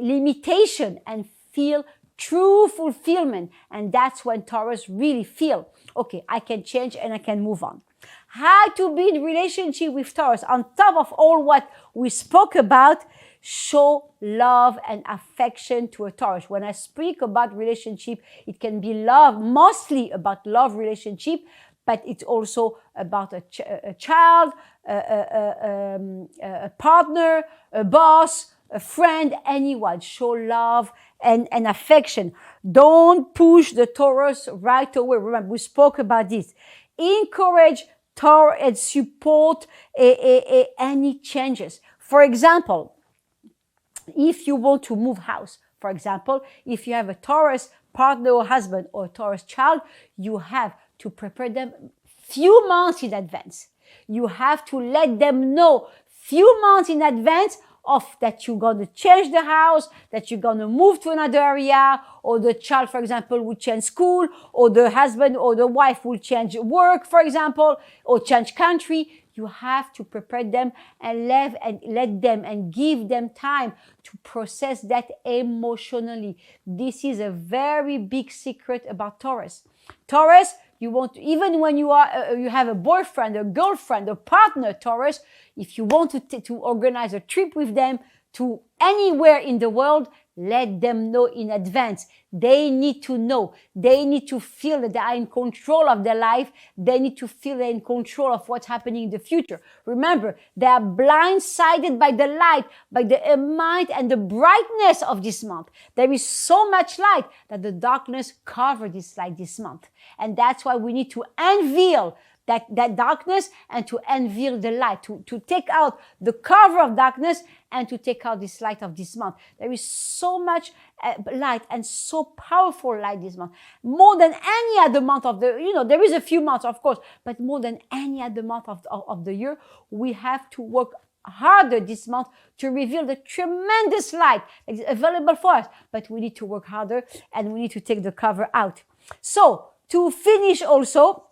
S1: limitation and feel true fulfillment. And that's when Taurus really feel, okay, I can change and I can move on. How to be in relationship with Taurus, on top of all what we spoke about, show love and affection to a Taurus. When I speak about relationship, it can be love, mostly about love relationship, but it's also about a child, a partner, a boss, a friend, anyone. Show love and affection. Don't push the Taurus right away. Remember, we spoke about this. Encourage Taurus and support any changes. For example, if you want to move house, for example, if you have a Taurus partner or husband or a Taurus child, you have to prepare them few months in advance. You have to let them know few months in advance of that you're going to change the house, that you're going to move to another area, or the child, for example, will change school, or the husband or the wife will change work, for example, or change country. You have to prepare them and let them and give them time to process that emotionally. This is a very big secret about Taurus. Taurus, you want to, even when you have a boyfriend, a girlfriend, a partner, Taurus, if you want to organize a trip with them to anywhere in the world, let them know in advance. They need to know. They need to feel that they are in control of their life. They need to feel they're in control of what's happening in the future. Remember, they are blindsided by the light, by the mind and the brightness of this month. There is so much light that the darkness covers this light this month. And that's why we need to unveil that darkness and to unveil the light, to take out the cover of darkness and to take out this light of this month. There is so much light and so powerful light this month. More than any other month of the, there is a few months, of course, but more than any other month of the year, we have to work harder this month to reveal the tremendous light that is available for us. But we need to work harder and we need to take the cover out. So to finish also,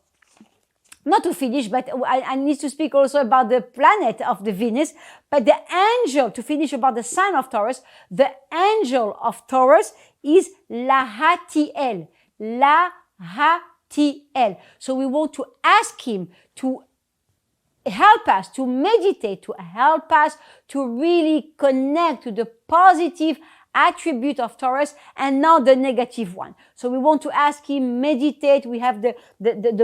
S1: not to finish, but I need to speak also about the planet of the Venus, but the angel, to finish about the sign of Taurus, the angel of Taurus is Lahatiel. Lahatiel. So we want to ask him to help us to meditate, to help us to really connect to the positive attribute of Taurus and not the negative one. So we want to ask him, meditate. We have the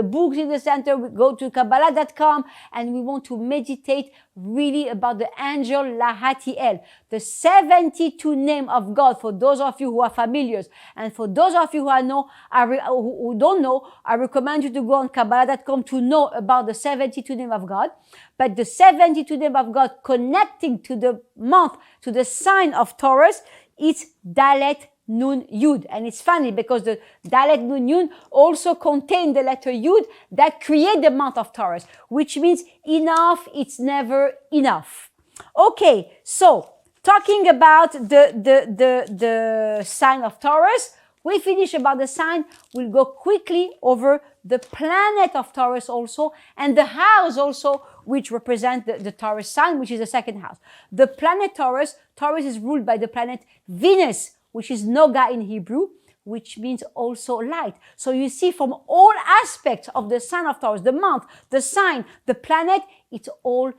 S1: books in the center. We go to Kabbalah.com and we want to meditate really about the angel Lahatiel, the 72 name of God for those of you who are familiar. And for those of you who don't know, I recommend you to go on Kabbalah.com to know about the 72 name of God. But the 72 name of God connecting to the month, to the sign of Taurus, it's Dalet Nun, Yud. And it's funny because the Dalet, Nun, Yud also contain the letter Yud that create the month of Taurus, which means enough, it's never enough. Okay, so talking about the sign of Taurus, we finish about the sign. We'll go quickly over the planet of Taurus also, and the house also, which represent the Taurus sign, which is the second house. The planet Taurus is ruled by the planet Venus, which is Noga in Hebrew, which means also light. So you see from all aspects of the sign of Taurus, the month, the sign, the planet, it's all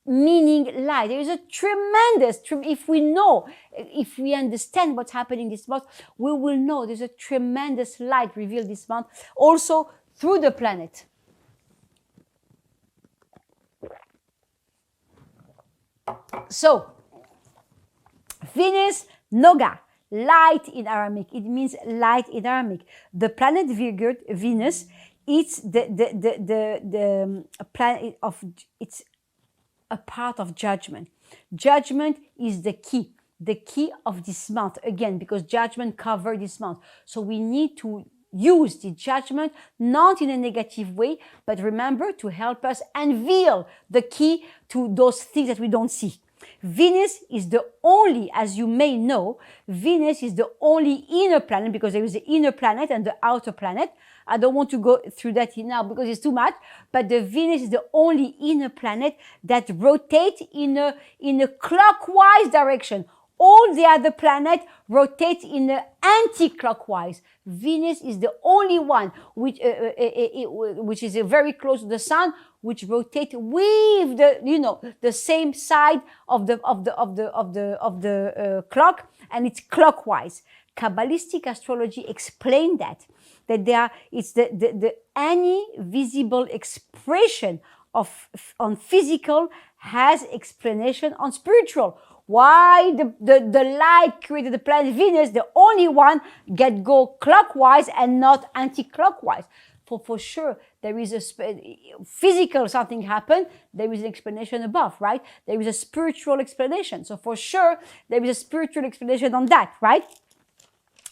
S1: meaning light. There is a tremendous, if we understand what's happening this month, we will know there's a tremendous light revealed this month, also through the planet. So, Venus, Noga, light in Aramaic. It means light in Aramaic. The planet Venus, it's the planet of, it's a part of judgment. Judgment is the key of this month, again, because judgment covers this month. So we need to use the judgment not in a negative way, but remember to help us unveil the key to those things that we don't see. Venus is the only, as you may know, Venus is the only inner planet, because there is the inner planet and the outer planet. I don't want to go through that here now because it's too much, but the Venus is the only inner planet that rotates in a clockwise direction. All the other planets rotate in an anti-clockwise. Venus is the only one which is very close to the sun, which rotates with the same side of the clock, and it's clockwise. Kabbalistic astrology explained that it's any visible expression on physical has explanation on spiritual. Why the light created the planet Venus, the only one go clockwise and not anti-clockwise. For sure, there is a physical something happened, there is an explanation above, right? There is a spiritual explanation. So for sure, there is a spiritual explanation on that, right?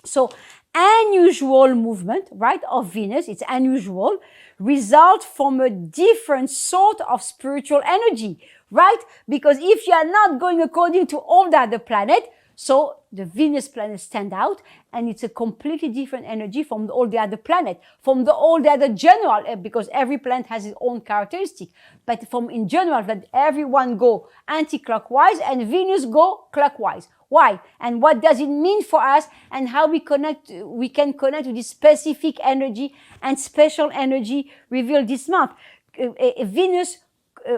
S1: So unusual movement, right, of Venus, it's unusual, result from a different sort of spiritual energy, right? Because if you are not going according to all the other planet, so the Venus planet stand out, and it's a completely different energy from all the other planet, from all the other general, because every planet has its own characteristic. But in general, that everyone go anti-clockwise and Venus go clockwise. Why? And what does it mean for us, and how we can connect to this specific energy and special energy revealed this month. Venus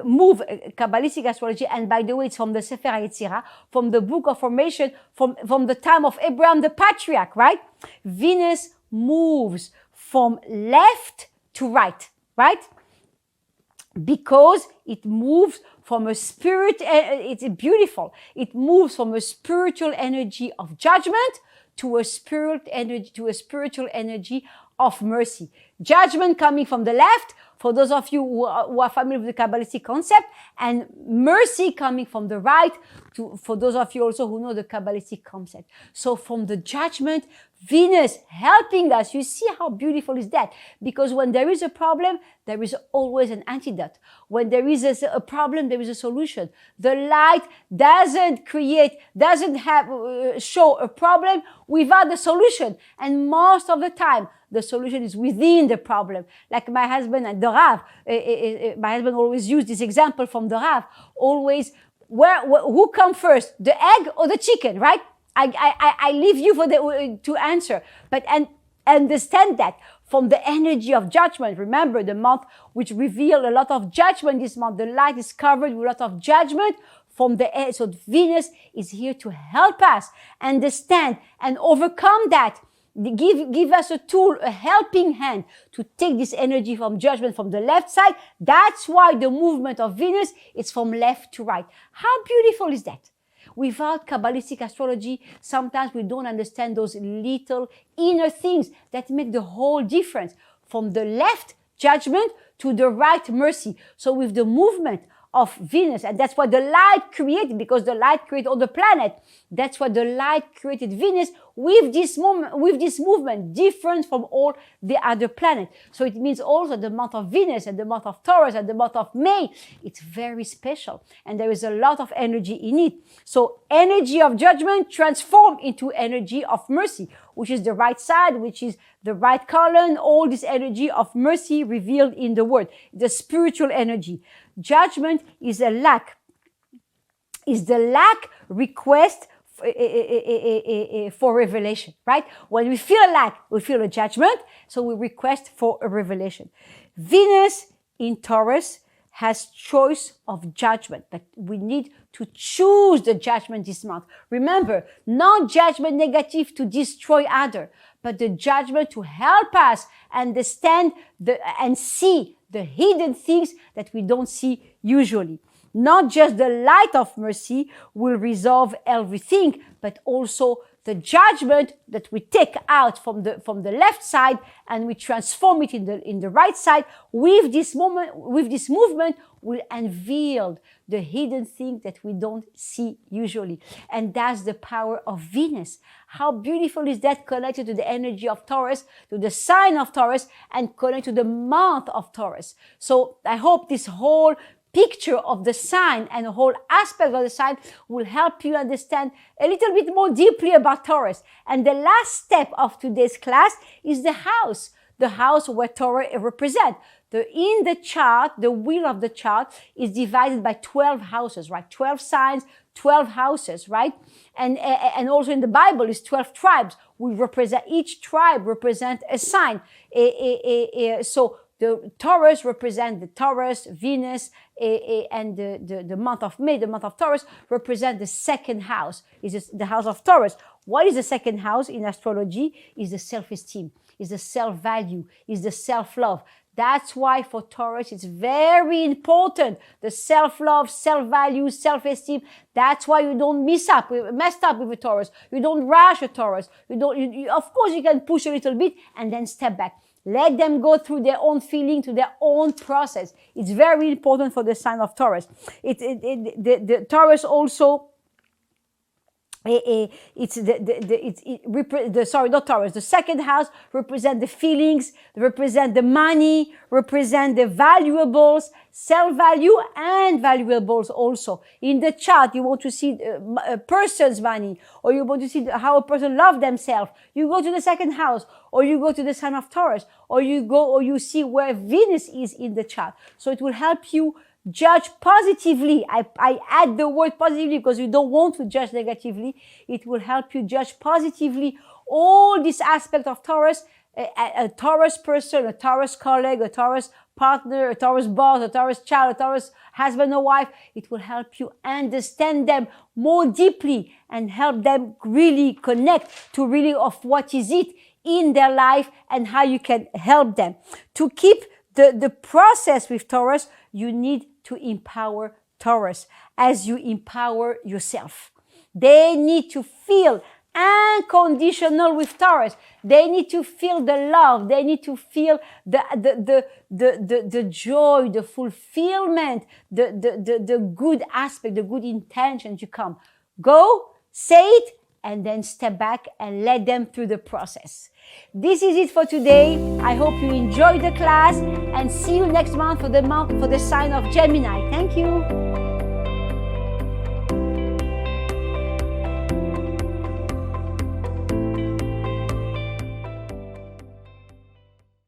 S1: move Kabbalistic astrology, and by the way, it's from the Sefer HaYetzirah, from the book of formation, from the time of Abraham the patriarch, right? Venus moves from left to right, right? Because it moves from a spirit, it's beautiful. It moves from a spiritual energy of judgment to a spiritual energy of mercy. Judgment coming from the left, for those of you who are familiar with the Kabbalistic concept, and mercy coming from the right, for those of you also who know the Kabbalistic concept. So from the judgment, Venus helping us. You see how beautiful is that? Because when there is a problem, there is always an antidote. When there is a problem, there is a solution. The light doesn't show a problem without the solution. And most of the time, the solution is within the problem. Like my husband and the Rav, my husband always used this example from the Rav. Always, who comes first, the egg or the chicken, right? I leave you to answer, but understand that from the energy of judgment. Remember the month which revealed a lot of judgment this month. The light is covered with a lot of judgment from the air. So Venus is here to help us understand and overcome that. Give us a tool, a helping hand to take this energy from judgment from the left side. That's why the movement of Venus is from left to right. How beautiful is that? Without Kabbalistic astrology, sometimes we don't understand those little inner things that make the whole difference. From the left, judgment, to the right, mercy. So with the movement of Venus. And that's what the light created, because the light created all the planet. That's what the light created Venus with this movement, different from all the other planets. So it means also the month of Venus and the month of Taurus and the month of May, it's very special. And there is a lot of energy in it. So energy of judgment transformed into energy of mercy, which is the right side, which is the right column, all this energy of mercy revealed in the word, the spiritual energy. Judgment is a lack, is the lack request for revelation, right? When we feel a lack, we feel a judgment, so we request for a revelation. Venus in Taurus has choice of judgment, that we need to choose the judgment this month. Remember, not judgment negative to destroy other, but the judgment to help us understand and see the hidden things that we don't see usually. Not just the light of mercy will resolve everything, but also the judgment that we take out from the left side and we transform it in the right side. With this movement will unveil the hidden thing that we don't see usually. And that's the power of Venus. How beautiful is that, connected to the energy of Taurus, to the sign of Taurus, and connected to the month of Taurus. So I hope this whole picture of the sign and the whole aspect of the sign will help you understand a little bit more deeply about Taurus. And the last step of today's class is the house where Taurus represents. In the chart, the wheel of the chart is divided by 12 houses, right? 12 signs, 12 houses, right? And also in the Bible is 12 tribes. Each tribe represents a sign. So the Taurus represent the Taurus, Venus, and the month of May, the month of Taurus, represent the second house, is the house of Taurus. What is the second house in astrology? Is the self-esteem, is the self-value, is the self-love. That's why for Taurus, it's very important. The self-love, self-value, self-esteem. That's why you don't mess up with a Taurus. You don't rush a Taurus. Of course, you can push a little bit and then step back. Let them go through their own feeling, to their own process. It's very important for the sign of Taurus. The Taurus also, the second house represent the feelings, represent the money, represent the valuables, self-value and valuables also. In the chart, you want to see a person's money, or you want to see how a person loves themselves. You go to the second house, or you go to the sign of Taurus, or you see where Venus is in the chart. So it will help you judge positively. I add the word positively because you don't want to judge negatively. It will help you judge positively all this aspect of Taurus, a Taurus person, a Taurus colleague, a Taurus partner, a Taurus boss, a Taurus child, a Taurus husband or wife. It will help you understand them more deeply and help them really connect to really of what is it in their life and how you can help them. To keep the process with Taurus, you need to empower Taurus as you empower yourself. They need to feel unconditional with Taurus. They need to feel the love. They need to feel the joy, the fulfillment, the good aspect, the good intention to come. Go, say it, and then step back and let them through the process. This is it for today. I hope you enjoyed the class and see you next month for the sign of Gemini. Thank you.